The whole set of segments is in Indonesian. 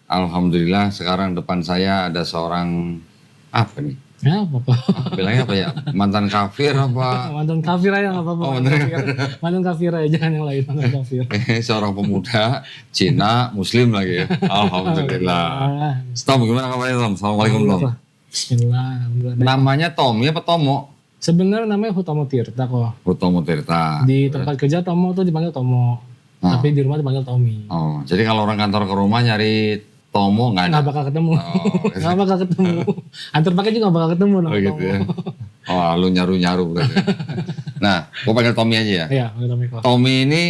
Alhamdulillah sekarang depan saya ada seorang apa nih? Ya, apa-apa. Bilangnya apa ya? Mantan kafir apa? Mantan kafir aja nggak apa-apa. Oh, Mantan kafir aja, jangan yang lain. Mantan kafir. Seorang pemuda Cina Muslim lagi ya. Alhamdulillah. Tom, gimana kabarnya Tom? Assalamualaikum Tom. Bismillah. Namanya Tommy apa Tomo? Sebenarnya namanya Hutomo Tirta kok. Hutomo Tirta. Di tempat kerja Tomo tuh dipanggil Tomo. Tapi di rumah dipanggil Tommy. Oh, jadi kalau orang kantor ke rumah nyari Tomo nggak ada? Nggak bakal ketemu. Nggak bakal ketemu. Antar pakai juga nggak bakal ketemu. Oh gitu ya. Oh, lu nyaru-nyaru berarti. Nah, gue panggil Tommy aja ya. Iya, panggil Tommy kok. Tommy ini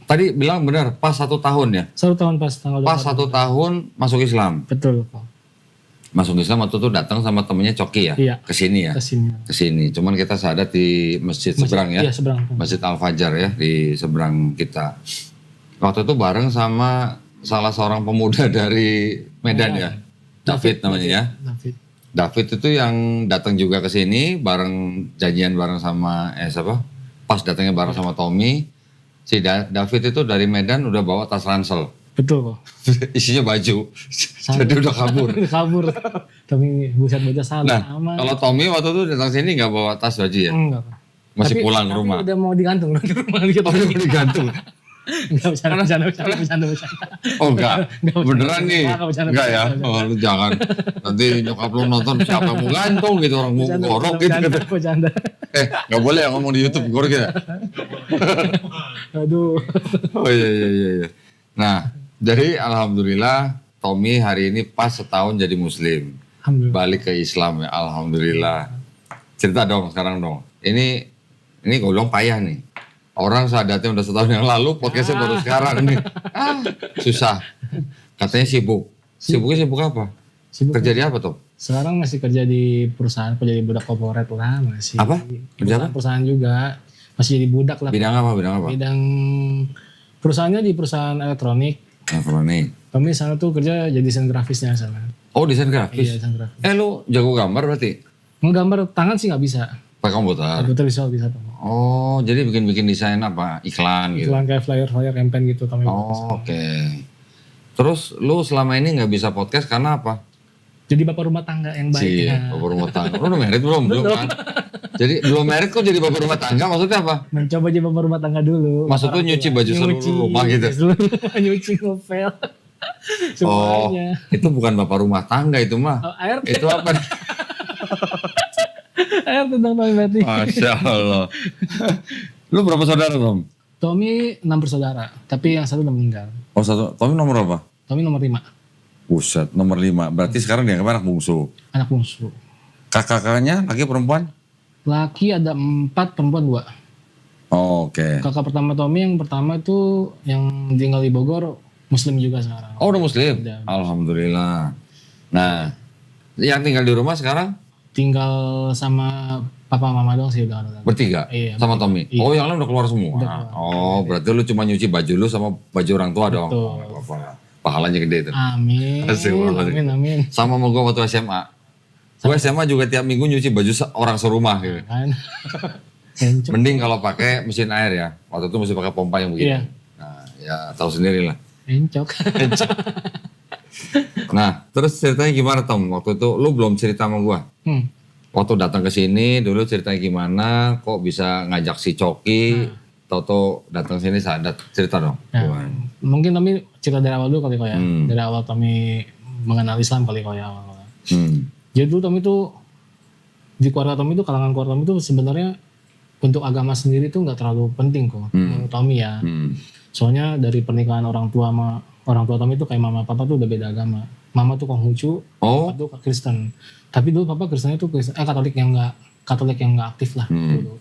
tadi bilang benar pas 1 tahun ya? 1 tahun pas tanggal 24. Pas 1 tahun masuk Islam. Betul kok. Masuk Islam waktu itu datang sama temennya Coki ya? Iya. Kesini ya? Kesini. Cuman kita sadat di masjid seberang ya? Iya, seberang. Masjid Al-Fajar ya, di seberang kita. Waktu itu bareng sama salah seorang pemuda dari Medan ya? David namanya ya? David itu yang datang juga ke sini bareng janjian bareng sama siapa? Pas datangnya bareng sama Tommy. Si David itu dari Medan udah bawa tas ransel. Betul kok. Isinya baju. Jadi udah kabur. Kabur. Tommy buset baca salah. Nah, kalau Tommy waktu itu datang sini nggak bawa tas baju ya? Enggak. Masih pulang ke rumah. Tapi udah mau digantung di rumah gitu. Oh, udah mau digantung. Enggak bercanda. Oh enggak, beneran nih? Enggak ya? Oh lu jangan, nanti nyokap lu nonton siapa yang mau gantung gitu, orang mau gorok gitu. Bercanda. Enggak boleh ya ngomong di YouTube, gorok ya? Aduh. Oh iya. Nah, jadi alhamdulillah Tommy hari ini pas setahun jadi muslim. Balik ke Islam ya, alhamdulillah. Cerita dong sekarang dong. Ini gue bilang payah nih. Orang sadatnya udah setahun yang lalu, podcastnya baru sekarang nih. Susah. Katanya sibuk. Sibuknya sibuk apa? Kerja di apa tuh? Sekarang masih kerja di perusahaan, jadi budak korporat lah masih. Apa? Kerja apa? Perusahaan juga. Masih jadi budak lah. Bidang apa? Bidang perusahaannya di perusahaan elektronik. Kami sana tuh kerja jadi desain grafisnya sana. Oh, desain grafis? Iya, desain grafis. Lu jago gambar berarti? Menggambar tangan sih nggak bisa. Pakai komputer? Komputer bisa tuh. Oh, jadi bikin desain apa? Iklan gitu? Iklan kayak flyer campaign gitu. Oh, oke. Terus lu selama ini nggak bisa podcast karena apa? Jadi bapak rumah tangga yang baik. Iya, bapak rumah tangga. Lu udah married belum? Belum kan? Jadi belum married kok jadi bapak rumah tangga, maksudnya apa? Mencoba jadi bapak rumah tangga dulu. Maksudnya nyuci baju seluruh rumah gitu? Nyuci ngepel. Semuanya. Oh, itu bukan bapak rumah tangga itu mah. Air. Itu apa? Air tentang Tommy berarti. Masya Allah. Lu berapa saudara Tom? Tommy 6 bersaudara, tapi yang satu udah meninggal. Oh satu, Tommy nomor berapa? Tommy nomor 5. Buset, nomor 5. Berarti sekarang dia anak bungsu. Anak bungsu. Kakak-kakaknya laki perempuan? Laki ada 4, perempuan 2. Oh, oke. Kakak pertama Tommy yang pertama itu yang tinggal di Bogor, muslim juga sekarang. Oh udah muslim? Udah. Alhamdulillah. Nah, yang tinggal di rumah sekarang? Tinggal sama papa mama doang sih udah. Bertiga? Iya. Sama Tommy? Iya. Oh yang lain udah keluar semua? Udah keluar. Oh berarti lu cuma nyuci baju lu sama baju orang tua dong? Betul. Oh, gak apa-apa. Pahalanya gede itu. Amin. Amin. Sama sama gue waktu SMA. Gue SMA juga tiap minggu nyuci baju orang serumah gitu. Kan. Mending kalau pakai mesin air ya. Waktu itu mesti pakai pompa yang begini. Iya. Nah, ya tahu sendiri lah. Encok. Nah, terus ceritanya gimana Tom? Waktu itu lu belum cerita sama gua. Waktu datang ke sini dulu ceritanya gimana? Kok bisa ngajak si Coki? Toto datang sini sadat, cerita dong. Nah, mungkin Tommy cerita dari awal dulu kali kok ya. Dari awal Tommy mengenal Islam kali kok ya awal. Jadi dulu Tommy tuh di keluarga Tommy tuh, kalangan keluarga Tommy tuh sebenarnya untuk agama sendiri tuh nggak terlalu penting kok menurut Tommy ya. Soalnya dari pernikahan orang tua sama orang tua Tommy tuh kayak mama papa tuh udah beda agama. Mama tuh Konghucu, papa tuh Kristen. Tapi dulu papa Kristennya tuh Katolik yang nggak aktif lah dulu.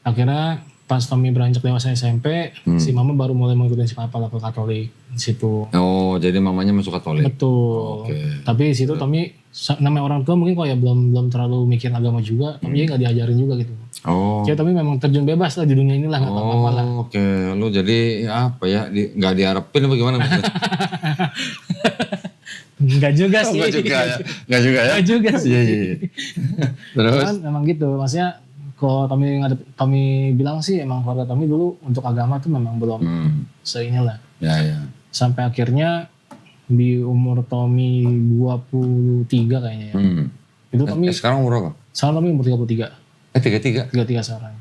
Akhirnya pas Tommy beranjak dewasa SMP, si mama baru mulai mengikuti si papa lah ke Katolik di situ. Oh, jadi mamanya masuk Katolik. Betul. Tapi di situ Tommy namanya orang tua mungkin kok ya belum terlalu mikir agama juga, Tommy nggak diajarin juga gitu. Oh. Jadi Tommy memang terjun bebas lah di dunia inilah, nggak tahu apa-apa lah. Oke. Lu jadi apa ya? Nggak diharapin apa gimana maksudnya? Enggak juga sih. Enggak juga ya. Enggak juga sih. Iya. Terus? Cuman memang gitu, maksudnya kalau Tommy bilang sih emang keluarga Tommy dulu untuk agama tuh memang belum seinilah. Ya. Sampai akhirnya di umur Tommy 23 kayaknya ya. Itu Tommy sekarang umur berapa? Sekarang Tommy umur 33. 33? 33 sekarang.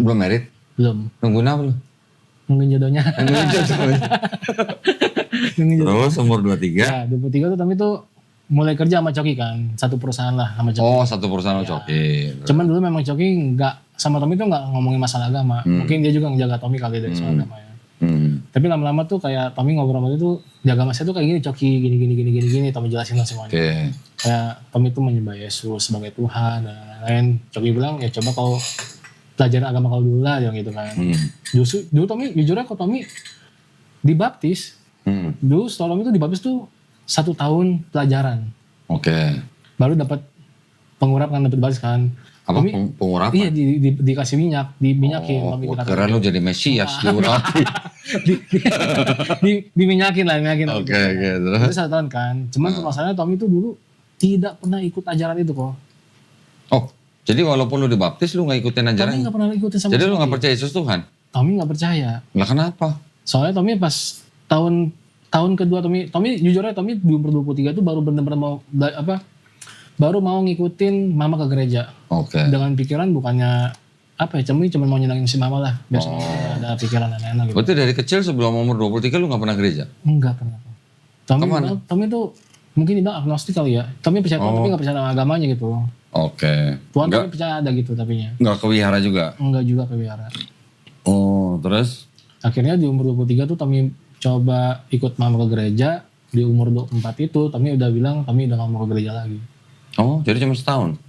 Belum married? Belum. Nungguin apa lu? Nungguin jodohnya. Terus umur 23? Ya, 23 tuh Tommy tuh mulai kerja sama Coki kan. Satu perusahaan lah sama Coki. Oh, satu perusahaan sama Coki. Cuman dulu memang Coki sama Tommy tuh nggak ngomongin masalah agama. Mungkin dia juga ngejaga Tommy kali dari soal agama ya. Tapi lama-lama tuh kayak Tommy ngobrol-ngobrol itu jaga masnya tuh kayak gini, Coki gini Tommy jelasin lah semuanya. Kayak Tommy tuh menyembah Yesus sebagai Tuhan dan lain-lain. Coki bilang ya coba kau pelajaran agama kau dulu lah gitu kan. Dulu Tommy jujurnya kok Tommy dibaptis. Dulu setelah Tommy tuh dibaptis tuh 1 tahun pelajaran. Baru dapat pengurap kan, dapat baptis kan. Apa pengurapan? Iya dikasih minyak, diminyakin. Keren lu jadi Mesias diurapi. Diminyakin lah, Oke, terus 1 tahun kan. Cuman masalahnya Tommy itu dulu tidak pernah ikut ajaran itu kok. Oh, jadi walaupun lu dibaptis lu gak ikutin ajaran? Tommy gak pernah ikutin sama Jadi lu gak percaya Yesus Tuhan? Tommy gak percaya. Lah kenapa? Soalnya Tommy pas tahun kedua Tommy jujurnya Tommy di umur 23 itu baru benar-benar mau baru mau ngikutin mama ke gereja. Dengan pikiran bukannya apa ya, cuma mau nyenangin si mama lah. Biasanya ada pikiran aneh-aneh gitu. Berarti dari kecil sebelum umur 23 lu gak pernah gereja? Enggak pernah. Tommy tuh mungkin dibilang agnostik kali ya. Tommy percaya Tuhan tapi gak percaya sama agamanya gitu. Tuhan tapi percaya ada gitu tapinya. Enggak ke wihara juga? Enggak juga ke wihara. Terus? Akhirnya di umur 23 tuh Tommy coba ikut mama ke gereja. Di umur 24 itu Tommy udah bilang Tommy udah gak mau ke gereja lagi. Jadi cuma setahun?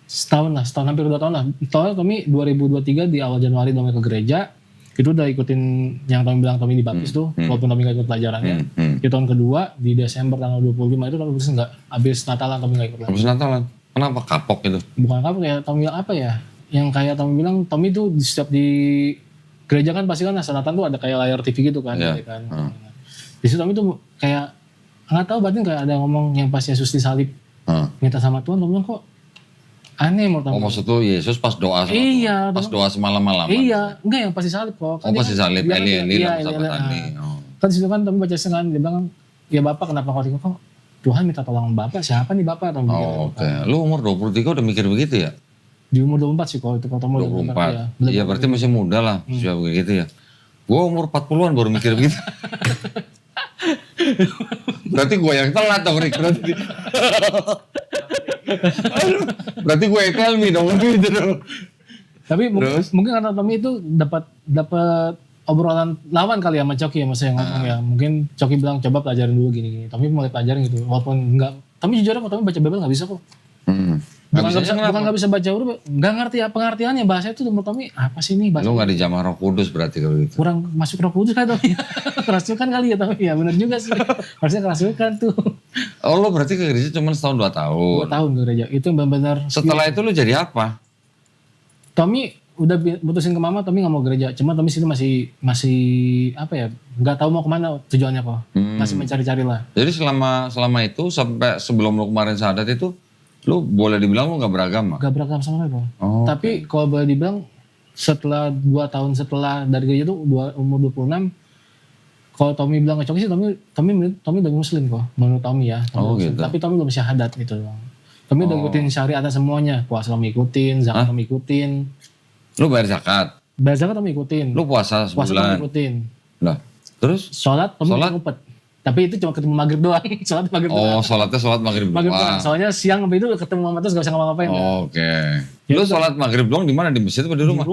Setahun hampir 2 tahun lah. Soalnya Tommy 2023 di awal Januari Tommy ke gereja. Itu udah ikutin yang Tommy bilang Tommy dibaptis tuh. Walaupun Tommy gak ikut pelajarannya. Di tahun kedua di Desember tanggal 25 itu Tommy baptis enggak. Abis Natalan Tommy gak ikut lagi. Abis Natalan? Kenapa kapok gitu? Bukan kapok ya, Tommy bilang apa ya. Yang kayak Tommy bilang Tommy tuh setiap di gereja kan pasti kan Natal tuh ada kayak layar TV gitu kan. Di situ Tommy tuh kayak gak tahu batin kayak ada ngomong yang pas Yesus disalib. Minta sama Tuhan, Tommy bilang kok aneh mau tahu. Maksud tuh Yesus pas doa sama Tuhan. Pas doa semalam-malam. Iya, enggak yang pasti salib kok. Pasti salib, Eli lah sahabat Andi. Kan disitu kan Tommy baca sengan, dia bilang ya Bapak kenapa kok Tuhan minta tolong Bapak, siapa nih Bapak? Lu umur 23 udah mikir begitu ya? Di umur 24 sih kok, itu kalau Tommy 24. Iya berarti masih muda lah, siapa begitu ya. Gua umur 40-an baru mikir begitu. Berarti gue yang telat dong Rick. Berarti gue yang tell me dong gitu dong. Tapi mungkin karena Tommy itu dapat obrolan lawan kali ya sama Coki ya maksudnya ngomong ya. Mungkin Coki bilang coba pelajarin dulu gini. Tommy mulai pelajarin gitu. Walaupun enggak, Tommy jujur kok Tommy baca Bible enggak bisa kok. Bukan nggak bisa baca huruf, nggak ngerti ya pengertiannya bahasa itu menurut Tommy apa sih ini bahasa? Lu nggak dijamah Roh Kudus berarti kalau gitu. Kurang masuk Roh Kudus kan Tommy? Kerasukan kali ya Tommy ya, benar juga sih. Harusnya kerasukan tuh. Oh lu berarti ke gereja cuma setahun 2 tahun? 2 tahun ke gereja, itu benar-benar. Setelah itu lu jadi apa? Tommy udah putusin ke mama, Tommy nggak mau gereja. Cuma Tommy situ masih apa ya? Nggak tahu mau kemana tujuannya kok. Masih mencari-cari lah. Jadi selama itu sampai sebelum lu kemarin syahadat itu lu boleh dibilang lu gak beragama? Gak beragama sama sekali. Tapi kalau boleh dibilang setelah 2 tahun setelah dari gereja itu umur 26, kalau Tommy bilang ke Coki sih Tommy udah muslim kok menurut Tommy ya. Gitu. Tapi Tommy belum syahadat gitu. Tommy udah ikutin syariatnya semuanya. Puasa Tommy ikutin, zakat Tommy ikutin. Lu bayar zakat? Bayar zakat Tommy ikutin. Lu puasa sebulan? Puasa Tommy ikutin. Nah, terus? Sholat Tommy ngumpet. Tapi itu cuma ketemu maghrib doang. Sholat maghrib doang. Sholatnya sholat maghrib doang. Soalnya siang sampai itu ketemu mama terus gak usah ngapa-ngapain. Lu sholat maghrib doang di mana? Di masjid atau di rumah?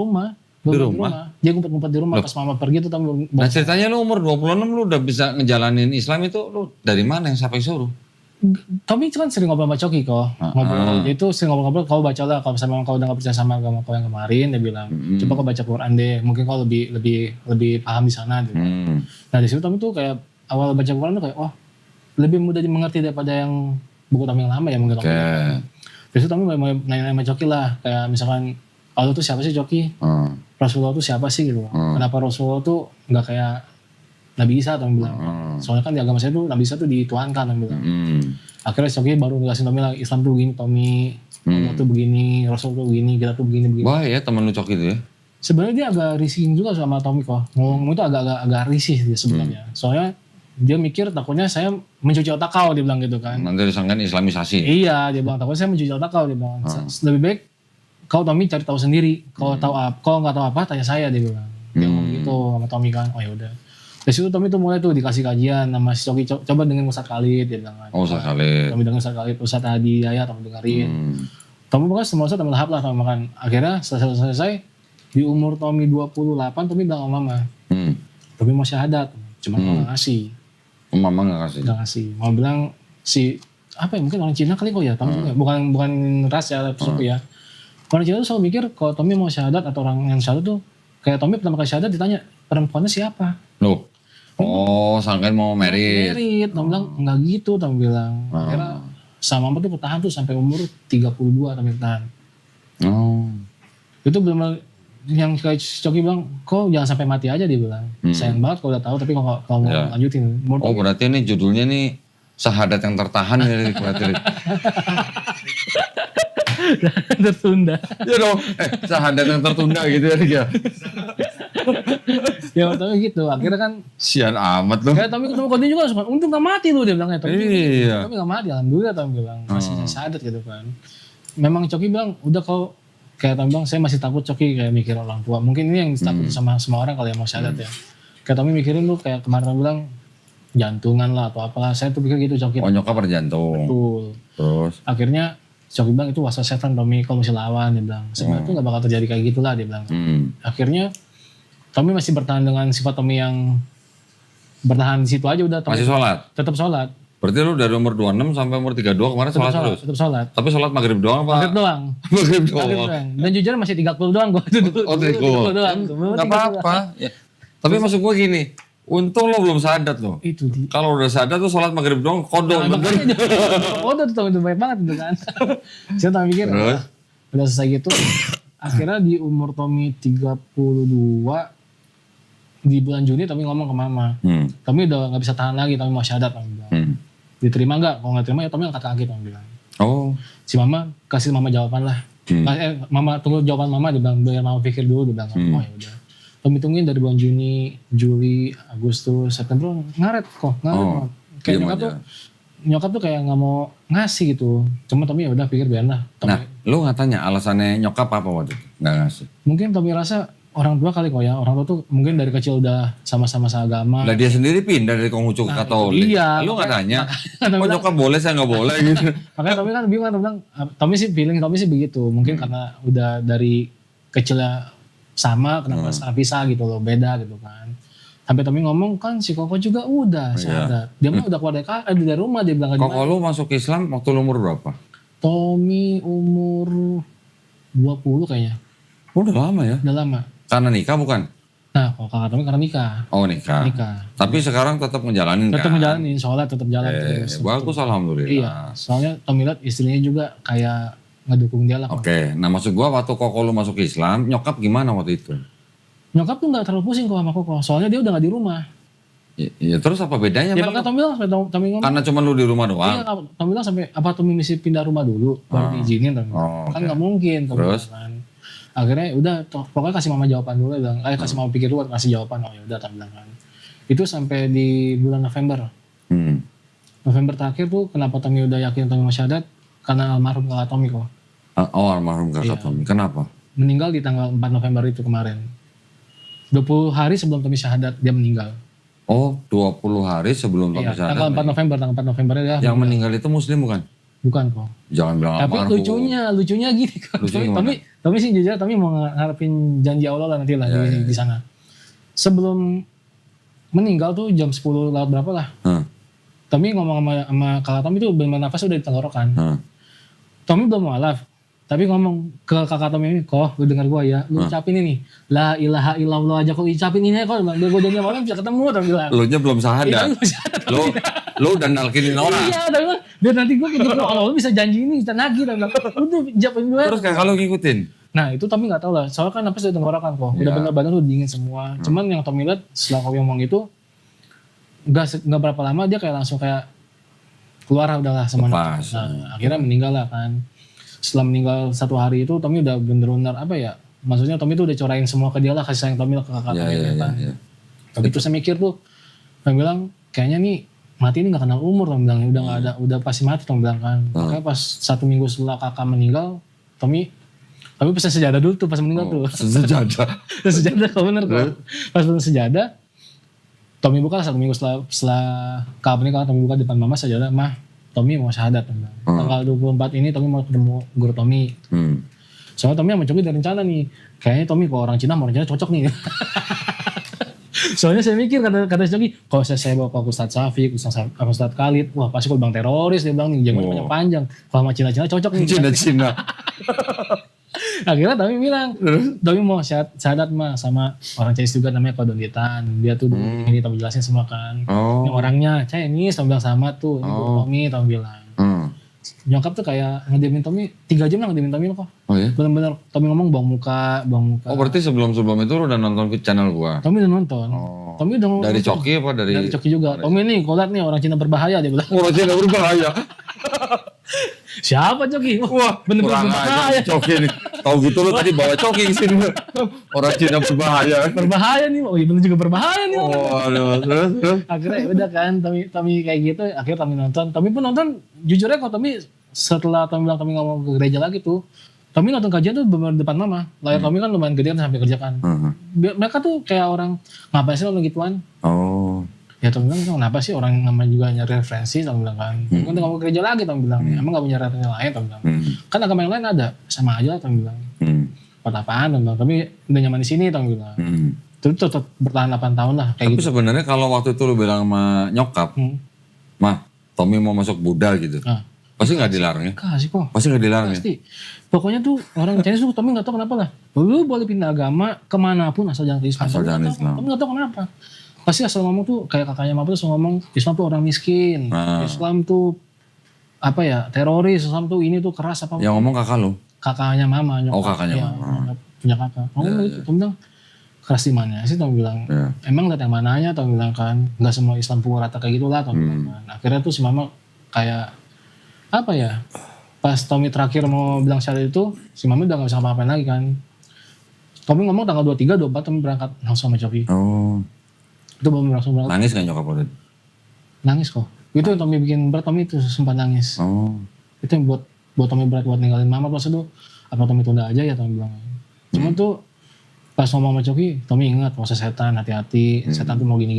Di rumah. Dia ngumpet-ngumpet di rumah. Pas mama pergi tuh Tommy. Nah ceritanya lu umur 26 lu udah bisa ngejalanin Islam itu lu dari mana yang siapa yang suruh? Tommy kan sering ngobrol sama Coki kok. Ngobrol itu sering ngobrol-ngobrol. Kau baca lah kalau misalnya kau udah gak percaya sama agama kau yang kemarin, dia bilang coba kau baca Quran deh. Mungkin kau lebih paham di sana. Gitu. Nah di situ Tommy tuh kayak awal baca Quran tuh kayak lebih mudah dimengerti daripada yang buku Tommy yang lama ya mungkin. Terus Tommy mulai nanya sama Coki lah, kayak misalkan Allah tuh siapa sih Coki? Rasulullah tuh siapa sih gitu? Kenapa Rasulullah tuh nggak kayak Nabi Isa Tommy bilang? Soalnya kan di agama saya tuh Nabi Isa tuh dituhankan Tommy bilang. Akhirnya Coki baru ngelasin Tommy lah, Islam tuh begini Tommy, Allah tuh begini, Rasul tuh begini, kita tuh begini. Wah ya temen lu Coki itu ya? Sebenarnya dia agak risih juga sama Tommy kok. Ngomong itu agak risih dia sebenarnya. Soalnya dia mikir takutnya saya mencuci otak kau, dia bilang gitu kan. Nanti disangkain Islamisasi. Iya, dia bilang takutnya saya mencuci otak kau, dia bilang. Lebih baik kau Tommy cari tahu sendiri. Kau tahu apa? Kau nggak tahu apa? Tanya saya, dia bilang. Dia ngomong gitu sama Tommy kan. Oh ya udah. Dari situ Tommy tuh mulai tuh dikasih kajian sama si Coki, coba dengan Ustadz Khalid, dia bilang kan. Oh, Ustadz Khalid. Tommy dengan Ustadz Khalid, Ustadz Hadi Yaya, Tommy dengerin. Tommy pokoknya semua Ustadz lahap lah Tommy makan. Akhirnya selesai di umur Tommy 28, Tommy bilang sama Mama. Tommy mau syahadat, cuma nggak ngasih. Mama nggak kasih? Nggak ngasih. Mama bilang si apa ya, mungkin orang Cina kali kok ya, Tommy bukan ras ya, suku ya. Orang Cina tuh selalu mikir kalau Tommy mau syahadat atau orang yang syahadat tuh kayak Tommy pertama kali syahadat ditanya perempuannya siapa? Loh. Oh, sangkain mau merit. Tommy bilang enggak gitu, Tommy bilang. Akhirnya sama Mama tuh bertahan tuh sampai umur 32 Tommy bertahan. Oh. Itu benar yang kayak Coki bilang, kok jangan sampai mati aja, dia bilang. Sayang banget kalau udah tahu, tapi kalau mau lanjutin. Oh, berarti ini judulnya nih syahadat yang tertahan ya berarti. Tertunda. Ya dong, syahadat yang tertunda gitu ya. Ya waktu gitu, akhirnya kan sian amat loh. Kayak Tommy ketemu Kodin juga langsung, untung gak mati lu, dia bilang kayak Tommy. Iya. Tommy gak mati, alhamdulillah Tommy bilang, masih syahadat gitu kan. Memang Coki bilang, udah kau kayak Tommy bilang, saya masih takut Coki kayak mikir orang tua. Mungkin ini yang takut sama semua orang kalau yang mau syahadat ya. Kayak Tommy mikirin tuh kayak kemarin Tommy bilang, jantungan lah atau apalah. Saya tuh pikir gitu Coki. Oh, nyokap berjantung. Betul. Terus? Akhirnya Coki bilang itu waswas setan Tommy, kalau mesti lawan, dia bilang. Sebenarnya tuh gak bakal terjadi kayak gitulah, dia bilang. Akhirnya Tommy masih bertahan dengan sifat Tommy yang bertahan di situ aja udah. Tommy masih sholat? Tetap sholat. Berarti lu dari umur 26 sampai umur 32 kemarin sholat terus? Tetap sholat. Tapi sholat maghrib doang apa? Maghrib doang. Maghrib doang. Dan jujur masih 30 doang gua. Oh 30 doang. Gak apa-apa. Ya. Tapi maksud gua gini, untung lo belum syahadat lo. Itu dia. Kalau udah syahadat tuh sholat maghrib doang kodok. Kodok tuh itu baik banget itu kan. Saya tak mikir. Udah selesai gitu. Akhirnya di umur Tommy 32 di bulan Juni Tommy ngomong ke Mama. Tommy udah gak bisa tahan lagi, Tommy mau syahadat. Diterima gak? Kalau gak terima ya Tommy angkat kaki, Tommy bilang. Oh. Si Mama kasih Mama jawaban lah. Mama tunggu jawaban Mama, dia bilang biar Mama pikir dulu, dia bilang. Oh ya udah. Tommy tungguin dari bulan Juni, Juli, Agustus, September ngaret kok, ngaret. Kayak nyokap tuh kayak gak mau ngasih gitu. Cuma Tommy ya udah pikir biar lah. Nah, lu gak tanya alasannya nyokap apa waktu itu? Gak ngasih. Mungkin Tommy rasa orang tua kali kok ya, orang tua tuh mungkin dari kecil udah sama-sama seagama. Lah dia sendiri pindah dari Konghucu ke Katolik. Iya. Lu gak tanya, kok nyokap boleh saya gak boleh gitu. Makanya Tommy kan bingung, bilang, Tommy sih begitu. Mungkin karena udah dari kecilnya sama, kenapa sekarang pisah gitu loh, beda gitu kan. Sampai Tommy ngomong kan si Koko juga udah syahadat. Dia mah udah keluar dari rumah, dia bilang. Koko lu masuk Islam waktu lu umur berapa? Tommy umur 20 kayaknya. Oh, udah lama ya? Udah lama. Karena nikah bukan? Nah, kalau kakak Tommy karena nikah. Oh nikah. Tapi sekarang tetap ngejalanin kan? Tetap ngejalanin, sholat tetap jalan terus. Bagus alhamdulillah. Iya, soalnya Tommy lihat istrinya juga kayak ngedukung dia lah. Oke, nah maksud gua waktu Koko lu masuk Islam, nyokap gimana waktu itu? Nyokap tuh gak terlalu pusing kok sama Koko, soalnya dia udah gak di rumah. Ya terus apa bedanya? Ya makanya Tommy ngomong. Karena cuma lu di rumah doang? Iya, Tommy bilang sampai apa Tommy mesti pindah rumah dulu, baru diizinin Tommy. Kan gak mungkin. Terus? Kan. Akhirnya udah pokoknya kasih Mama jawaban dulu, bilang, kasih Mama pikir dulu, kasih jawaban. Oh ya udah, Tommy bilang kan. Itu sampai di bulan November. November terakhir tuh kenapa Tommy udah yakin Tommy mau syahadat? Karena almarhum kakak Tommy kok. Oh almarhum kakak Tommy, kenapa? Meninggal di tanggal 4 November itu kemarin. 20 hari sebelum Tommy syahadat dia meninggal. Oh 20 hari sebelum Tommy syahadat? Tanggal 4 November dia. Yang meninggal itu muslim bukan? Bukan kok. Jangan bilang almarhum. Tapi lucunya gini kok. Tommy sih jujur, Tommy mau ngarepin janji Allah lah nanti lah di sana. Sebelum meninggal tuh jam 10 lewat berapa lah. Tommy ngomong sama kakak Tommy tuh benar nafas udah di tenggorokan. Tommy belum mualaf. Tapi ngomong ke kakak Tommy ini, kok lu dengar gua ya, lu ucapin ini. La ilaha illallah aja kok ucapin ini kok. Biar gua janji malam bisa ketemu, Tommy bilang. Lu nya belum syahadat. Lu udah nalkinin orang. Iya, Tommy bilang, biar nanti gua gitu, kalau lu bisa janji ini, kita nagih. Tommy bilang, udah jawabin gue. Terus kayak kalau ngikutin? Nah itu Tommy gak tahu lah, soalnya kan nafas udah tenggorokan kok. Udah bener badan udah dingin semua. Cuman yang Tommy lihat setelah kau ngomong itu, gak berapa lama dia kayak langsung kayak keluar udahlah sama nafas. Nah akhirnya meninggal lah kan. Setelah meninggal 1 hari itu Tommy udah bener-bener apa ya, maksudnya Tommy tuh udah corain semua ke dia lah, kasih sayang Tommy lah ke kakak Tommy kan. Tapi terus saya mikir tuh, Tommy bilang kayaknya nih mati ini gak kenal umur, Tommy bilang. Udah gak ada, udah pasti mati, Tommy bilang kan. Makanya pas 1 minggu setelah kakak meninggal, Tommy pesen sejadah dulu tuh pas meninggal tuh. Sejadah. Sejadah kok bener kok. Pas pesen sejadah, Tommy buka 1 minggu setelah kakak meninggal, Tommy buka depan mama sejadah, mah Tommy mau syahadat. Tanggal 24 ini Tommy mau ketemu guru Tommy. Soalnya Tommy sama Coki udah rencana nih. Kayaknya Tommy kalau orang Cina mau rencana cocok nih. Soalnya saya mikir kata Coki, kalau saya bawa ke Ustadz Syafiq, Ustadz Khalid, wah pasti kalau bilang teroris, dia bilang nih, jangan panjang. Kalau sama Cina-Cina cocok nih. Cina-Cina. Akhirnya Tommy bilang, Tommy mau syahadat mah sama orang Chinese juga namanya Kodonditan. Dia tuh ini Tommy jelasin semua kan. Ini orangnya Chinese, Tommy bilang sama tuh. Ini Tommy bilang. Nyokap tuh kayak ngediamin Tommy 3 jam lah ngediamin Tommy kok. Oh iya? Bener-bener Tommy ngomong bang muka. Oh berarti sebelum itu lu udah nonton ke channel gua? Tommy udah nonton. Tommy udah nonton. Dari Coki apa dari? Dari Coki juga. Tommy nih kalau liat nih orang Cina berbahaya dia bilang. Orang Cina berbahaya? Siapa Coki? Wah bener-bener berbahaya. Coki nih. Tahu gitu lu tadi bawa Coki ke sini. Orang Cina berbahaya. Berbahaya nih. Oh iya bener juga berbahaya nih. Oh terus. Akhirnya udah kan Tommy kayak gitu. Akhirnya Tommy nonton. Tommy pun nonton. Jujur aja kalau Tommy setelah Tommy bilang Tommy ngomong ke gereja lagi tuh. Tommy nonton kajian tuh bener depan mama. Layar Tommy kan lumayan gede kan sampai kerjakan. Mereka tuh kayak orang ngapain sih nonton gituan. Oh. Ya Tommy bilang kenapa sih orang namanya juga nyari referensi, Tommy bilang kan. Kan ngomong ke gereja lagi Tommy bilang. Emang gak punya referensi lain Tommy bilang. Kan agama yang lain ada. Sama aja Tommy bilang. Buat apaan Tommy bilang. Tommy udah nyaman di sini Tommy bilang. Terus tetap bertahan 8 tahun lah. Kayak tapi gitu. Sebenarnya kalau waktu itu lu bilang sama nyokap. Mah Tommy mau masuk Buddha gitu. Pasti gak dilarang ya? Kasih kok. Pasti gak dilarang ya? Pasti. Pokoknya tuh orang Chinese tuh Tommy gak tau kenapa lah. Lu boleh pindah agama kemanapun asal jangan ke Islam. Asal jangan Islam. Tommy gak tau kenapa. Pasti asal ngomong tuh kayak kakaknya mama tuh ngomong Islam tuh orang miskin. Islam tuh apa ya teroris. Islam tuh ini tuh keras apa. Yang ngomong kakak lu? Kakaknya mama. Nyokap. Oh kakaknya mama. Punya kakak. Ngomong gitu. Tommy bilang keras di mana sih Tommy bilang. Emang lihat yang mananya Tommy bilang kan. Gak semua Islam pukul rata kayak gitu lah Tommy bilang kan. Akhirnya tuh si mama kayak apa ya, pas Tommy terakhir mau bilang syahadat itu, si Mami udah gak bisa ngapa-ngapain lagi kan. Tommy ngomong tanggal 23, 24 Tommy berangkat langsung sama Coki. Oh. Itu baru langsung berangkat. Nangis gak nyokap lu? Nangis kok. Itu yang Tommy bikin berat, Tommy itu sempat nangis. Oh. Itu yang buat Tommy berat buat ninggalin Mama pas itu. Apa Tommy tunda aja ya Tommy bilang. Cuma tuh pas ngomong sama Coki, Tommy ingat proses setan, hati-hati. Setan tuh mau gini.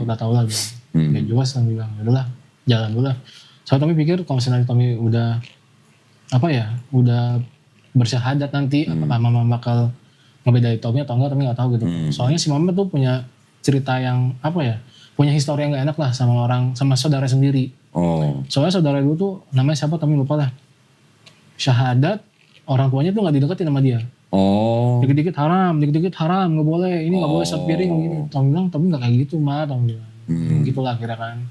Udah tau lah bilang. Ya juga Tommy bilang, yaudahlah jalan dulu lah. Soalnya Tommy pikir kalau misalnya Tommy udah apa ya, udah bersyahadat nanti apa Mama bakal ngebedain Tommy atau enggak, Tommy nggak tahu gitu. Soalnya si Mama tuh punya cerita yang apa ya, punya histori yang nggak enak lah sama saudara sendiri. Oh. Soalnya saudara dulu tuh namanya siapa Tommy lupa lah. Syahadat, orang tuanya tuh nggak dideketin sama dia. Oh. Dikit-dikit haram, nggak boleh. Ini nggak boleh satu piring gini. Tommy bilang Tommy nggak kayak gitu mah, Tommy bilang. Gitulah kira kan.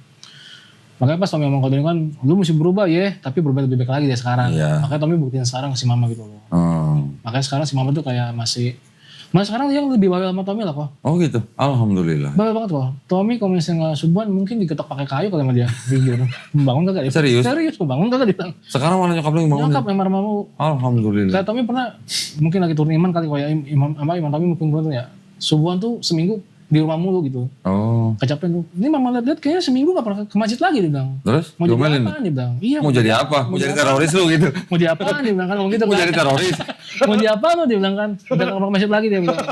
Makanya pas Tommy ngomong ke dia kan, lu mesti berubah ya, tapi berubah lebih baik lagi deh sekarang. Makanya Tommy buktiin sekarang ke si Mama gitu loh. Makanya sekarang si Mama tuh kayak masih sekarang dia lebih bawel sama Tommy lah kok. Oh gitu, alhamdulillah. Bawel banget kok. Tommy kalau misalnya nggak subuhan mungkin diketok pakai kayu kali sama dia. Tidur. Bangun kagak? Serius? Serius, bangun kagak dia bilang. Sekarang mana nyokap lu yang bangun? Nyokap yang marah-marah. Alhamdulillah. Kayak Tommy pernah, mungkin lagi turun iman kali kayak imam Tommy mungkin gue ya. Subuhan tuh seminggu di rumah mulu gitu. Oh. Kecapean tuh. Ini Mama lihat kayaknya seminggu gak pernah ke masjid lagi dia bilang. Terus? Mau jadi apa dia bilang? Iya. Mau jadi apa? Mau jadi teroris lu gitu. Mau jadi apa dia bilang kan ngomong gitu. Mau jadi teroris. Mau jadi apa lu dia bilang kan. Udah gak pernah ke masjid lagi dia bilang.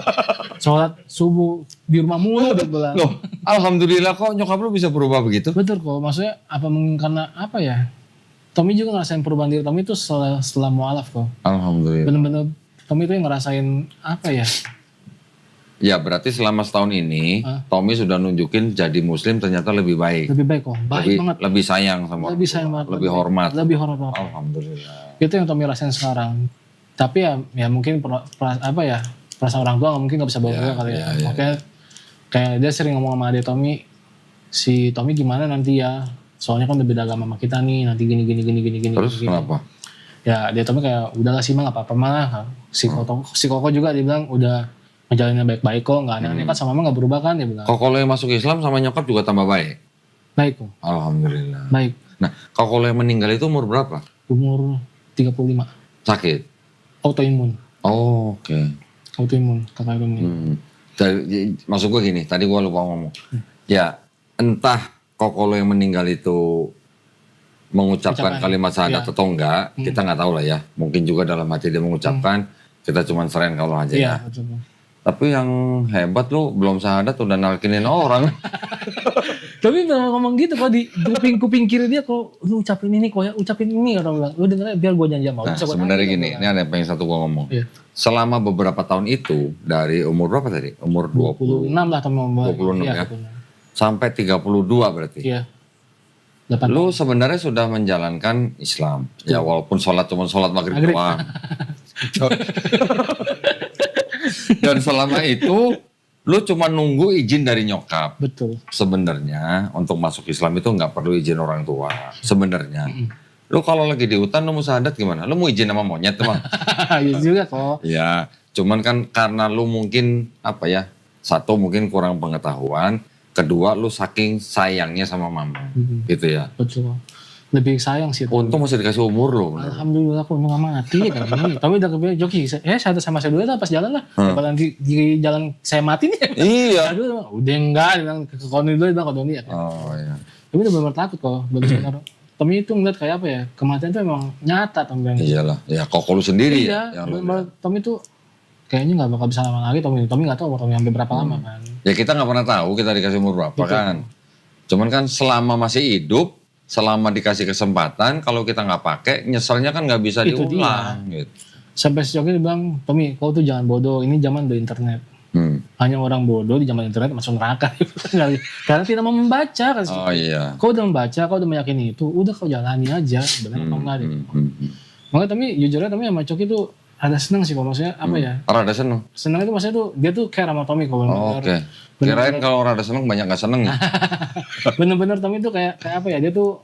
Sholat subuh di rumah mulu dia bilang. Loh, alhamdulillah kok nyokap lu bisa berubah begitu. Betul kok. Maksudnya apa mungkin karena apa ya? Tommy juga ngerasain perubahan diri Tommy itu setelah mualaf kok. Alhamdulillah. Bener-bener Tommy itu yang ngerasain apa ya? Ya berarti selama setahun ini Tommy sudah nunjukin jadi muslim ternyata lebih baik. Lebih baik kok, baik banget. Lebih sayang sama orang tua, lebih hormat. Lebih hormat banget. Alhamdulillah. Itu yang Tommy rasain sekarang. Tapi ya mungkin perasaan orang tua mungkin gak bisa bawa kali ya. Makanya kayak dia sering ngomong sama adik Tommy, si Tommy gimana nanti ya, soalnya kan udah beda agama sama kita nih, nanti gini. Terus kenapa? Ya dia Tommy kayak udahlah sih mah gak apa-apa malah. Si Koko juga dia bilang udah ngejalaninnya baik-baik kok, gak aneh-aneh kan sama Mama gak berubah kan dia bilang. Kalau yang masuk Islam sama nyokap juga tambah baik? Baik kok. Alhamdulillah. Baik. Nah kalau yang meninggal itu umur berapa? Umur 35. Sakit? Autoimun. Oh oke. Autoimun, kakak itu meninggal. Maksud gue gini, tadi gue lupa ngomong. Ya entah koko lo yang meninggal itu mengucapkan kalimat syahadat atau enggak, kita nggak tahu lah ya. Mungkin juga dalam hati dia mengucapkan, kita cuma seren kalau aja ya. Betul. Tapi yang hebat lu belum syahadat udah nalkinin orang. Tapi ngomong gitu kok di kuping kiri dia, kok lu ucapin ini kok ya, ucapin ini kata bilang. Lu dengerin biar gue janji sama lu. Nah, sebenarnya gini, ini ada yang pengen satu gua ngomong. Iya. Selama beberapa tahun itu, dari umur berapa tadi? Umur 26 lah teman-teman. 26 ya. 26. Sampai 32 berarti. Iya. Lu sebenarnya sudah menjalankan Islam. Ya walaupun sholat cuma sholat maghrib doang. Dan selama itu lu cuma nunggu izin dari nyokap. Betul. Sebenarnya untuk masuk Islam itu nggak perlu izin orang tua. Sebenarnya. Lu kalau lagi di hutan lu mau syahadat gimana? Lu mau izin sama monyet emang? Iya juga kok. Ya, cuman kan karena lu mungkin apa ya? Satu mungkin kurang pengetahuan. Kedua, lu saking sayangnya sama mama, gitu ya. Betul. Lebih sayang sih. Untung masih dikasih umur lo. Alhamdulillah aku nggak mati kan ini. Tapi udah kebiasaan joki. Saya sama saya dulu lah pas jalan lah. Kalau di jalan saya mati nih. Iya. Aduh, udah enggak. Dia bilang ke Koni dulu, dia bilang ke Doni ya. Oh iya. Tapi udah benar takut kok. Benar. Tapi itu ngeliat kayak apa ya? Kematian itu emang nyata Tom. Iyalah. Ya kok lu sendiri ya. Iya. Tom itu kayaknya nggak bakal bisa lama lagi. Tommy nggak tahu Tommy sampai berapa lama kan. Ya kita nggak pernah tahu kita dikasih umur berapa. Betul. Kan. Cuman kan selama masih hidup, selama dikasih kesempatan, kalau kita nggak pakai, nyeselnya kan nggak bisa itu diulang. Gitu. Sampai si Coki bilang, Tommy, kau tuh jangan bodoh. Ini zaman udah internet. Hanya orang bodoh di zaman internet masuk neraka. Karena tidak mau membaca kan. Oh iya. Kau udah membaca, kau udah meyakini itu, udah kau jalani aja. Benar apa enggak deh. Makanya Tommy, jujurnya Tommy sama Coki tuh ada senang sih kok, maksudnya apa ya? Rada seneng. Senang itu maksudnya tuh dia tuh care sama Tommy kalau Oke. Kirain kalau rada seneng banyak gak seneng. Bener-bener Tommy tuh kayak apa ya? Dia tuh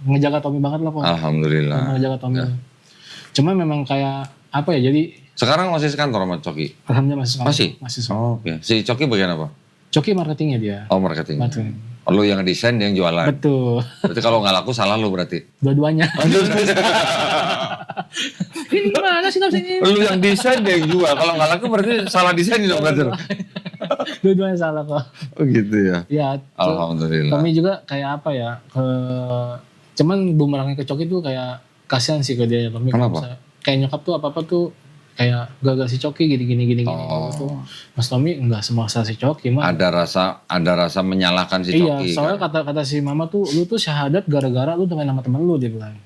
ngejaga Tommy banget lah kok. Alhamdulillah. Ngejaga Tommy. Ya. Cuma memang kayak apa ya? Jadi sekarang masih sekantor sama Coki? Alhamdulillah masih sekantor. Masih? Oh, oke. Si Coki bagian apa? Coki marketingnya dia. Oh, marketing. Lu yang desain, dia yang jualan. Betul. Berarti kalau nggak laku salah lu berarti. Dua-duanya. Ini gimana sih ini? Lu yang desain, dia yang jual. Kalau nggak laku berarti salah desain dong berarti. Dua-duanya salah kok. Oh gitu ya. Ya. Alhamdulillah. Kami juga kayak apa ya? Cuman bumerangnya ke Coki tuh kayak kasihan sih ke dia. Kenapa? Kayak nyokap tuh apa-apa tuh kayak gagal si Coki gini gitu. Mas Tommy enggak semua salah si Coki mah. Ada rasa menyalahkan si Coki. Iya, soalnya kan? kata si mama tuh lu tuh syahadat gara-gara lu temen sama temen lu, dia bilang.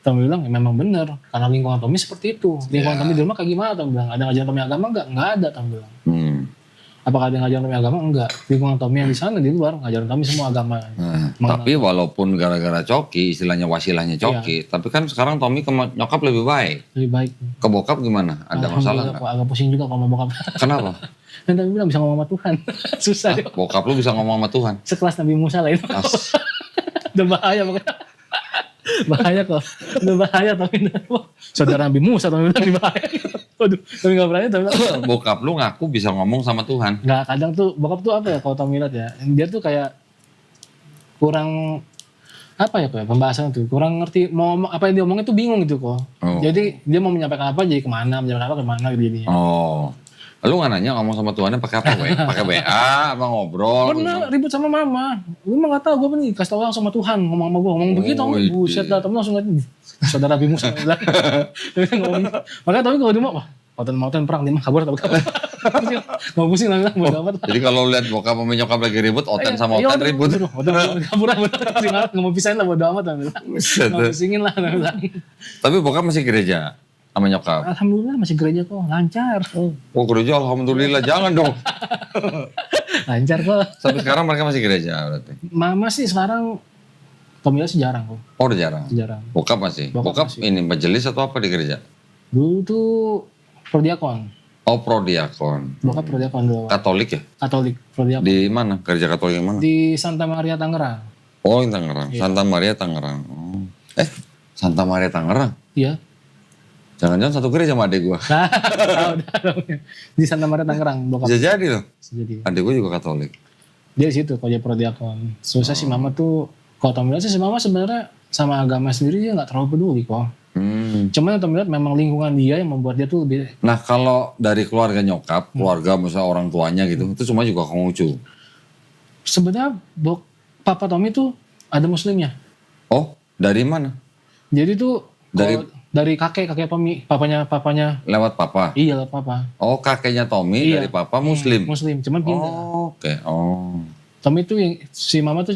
Tommy bilang ya, memang bener karena lingkungan Tommy seperti itu. Lingkungan Tommy di rumah kayak gimana Tommy bilang? Ada ngajarin Tommy agama enggak ada Tommy bilang. Apakah ada ngajarin Tommy agama? Enggak. Lingkungan Tommy yang di sana di luar ngajarin Tommy semua agama. Tapi walaupun gara-gara Coki, istilahnya wasilahnya Coki, tapi kan sekarang Tommy ke nyokap lebih baik. Lebih baik. Ke bokap gimana? Ada masalah nggak? Agak pusing juga kalau bokap. Kenapa? Dan Tommy bilang bisa ngomong sama Tuhan. Susah deh. Bokap lu bisa ngomong sama Tuhan? Sekelas Nabi Musa lah itu. Udah bahaya pokoknya. Bahaya kok. Udah bahaya Tommy. Saudara Nabi Musa Tommy bilang bahaya. Waduh, Tommy gak berani Tommy bilang. Bokap lu ngaku bisa ngomong sama Tuhan? Nggak, kadang tuh bokap tuh apa ya kalau Tommy lihat ya. Dia tuh kayak kurang apa ya pembahasan tuh. Kurang ngerti mau apa yang dia omongin tuh bingung gitu kok. Jadi dia mau menyampaikan apa jadi kemana, menyampaikan apa kemana gitu. Oh. Lu nggak nanya ngomong sama Tuhannya pakai apa? Pakai WA apa ngobrol? Pernah ribut sama mama. Lu mah nggak tahu gue nih kasih tahu langsung sama Tuhan ngomong sama gue ngomong begitu. Buset dah Tommy langsung saudara Nabi Musa bilang. Makanya Tommy kalau di rumah mautan perang dia mah kabur. Nggak pusing lah bodo amat. Jadi kalau lihat bokap sama nyokap lagi ribut, Otan sama Otan ribut. Kabur nggak mau pisahin lah bodo amat. Nggak pusingin lah. Tapi bokap masih gereja sama nyokap? Alhamdulillah masih gereja kok, lancar. Oh gereja alhamdulillah, jangan dong. Lancar kok. Sampai sekarang mereka masih gereja berarti? Mama sih sekarang, Tommy sih jarang kok. Oh udah jarang? Jarang. Bokap masih? Bokap masih. Ini majelis atau apa di gereja? Dulu tuh prodiakon. Oh prodiakon. Bokap prodiakon dulu. Katolik ya? Katolik, prodiakon. Di mana? Gereja Katolik yang mana? Di Santa Maria Tangerang. Oh di Tangerang, iya. Santa Maria Tangerang. Oh. Santa Maria Tangerang? Iya. Jangan-jangan satu gereja sama adek gue. Di Santa Maria Tangerang. Bisa jadi loh. Jadi. Adek gue juga Katolik. Dia di situ kalau dia prodiakon. Susah sih mama tuh. Kalau Tommy lihat sih si mama sebenarnya sama agama sendiri dia nggak terlalu peduli kok. Cuman Tommy lihat memang lingkungan dia yang membuat dia tuh lebih. Nah kalau dari keluarga nyokap, keluarga misalnya orang tuanya gitu, itu semua juga konghucu. sebenarnya papa Tommy tuh ada muslimnya. Oh, dari mana? Jadi tuh Dari- dari kakek Tommy, papanya. Lewat papa? Iya lah papa. Oh, kakeknya Tommy Iya. dari papa muslim? Muslim, cuman pindah. Oh, oke. Oh. Tommy tuh si mama tuh